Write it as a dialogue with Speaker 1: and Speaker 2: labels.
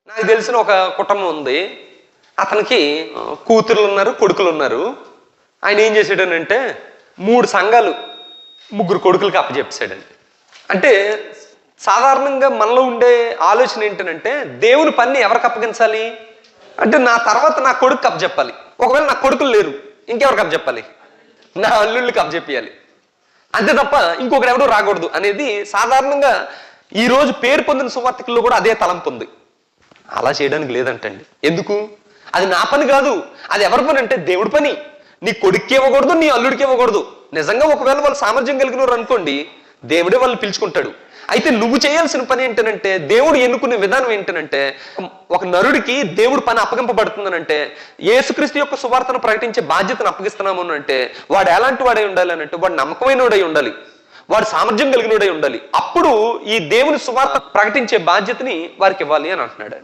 Speaker 1: నాకు తెలిసిన ఒక కుటుంబం ఉంది. అతనికి కూతుర్లు ఉన్నారు, కొడుకులు ఉన్నారు. ఆయన ఏం చేశాడనంటే 3 సంఘాలు 3 కొడుకులకి అప్పచెప్పేశాడండి. అంటే సాధారణంగా మనలో ఉండే ఆలోచన ఏంటంటే దేవుని పని ఎవరికి అప్పగించాలి అంటే నా తర్వాత నా కొడుకు అప్పచెప్పాలి. ఒకవేళ నా కొడుకులు లేరు ఇంకెవరికి అప్పచెప్పాలి? నా అల్లుళ్ళకి అప్పచెప్పాలి. అంతే తప్ప ఇంకొకరు ఎవరు రాకూడదు అనేది సాధారణంగా ఈ రోజు పేరు పొందిన సువార్తికుల్లో కూడా అదే తలంపు ఉంది. అలా చేయడానికి లేదంటండి. ఎందుకు? అది నా పని కాదు, అది ఎవరి పని అంటే దేవుడి పని. నీ కొడుక్కి ఇవ్వకూడదు, నీ అల్లుడికి ఇవ్వకూడదు. నిజంగా ఒకవేళ వాళ్ళు సామర్థ్యం కలిగినవారు అనుకోండి, దేవుడే వాళ్ళు పిలుచుకుంటాడు. అయితే నువ్వు చేయాల్సిన పని ఏంటనంటే, దేవుడు ఎన్నుకునే విధానం ఏంటనంటే, ఒక నరుడికి దేవుడు పని అప్పగింపబడుతుందనంటే, యేసుక్రీస్తు యొక్క సువార్తను ప్రకటించే బాధ్యతను అప్పగిస్తున్నాము అంటే వాడు ఎలాంటి వాడై ఉండాలి అని అంటే, వాడు నమ్మకమైన వాడై ఉండాలి, వాడు సామర్థ్యం కలిగినోడై ఉండాలి. అప్పుడు ఈ దేవుని సువార్త ప్రకటించే బాధ్యతని వారికి ఇవ్వాలి అని అంటున్నాడు.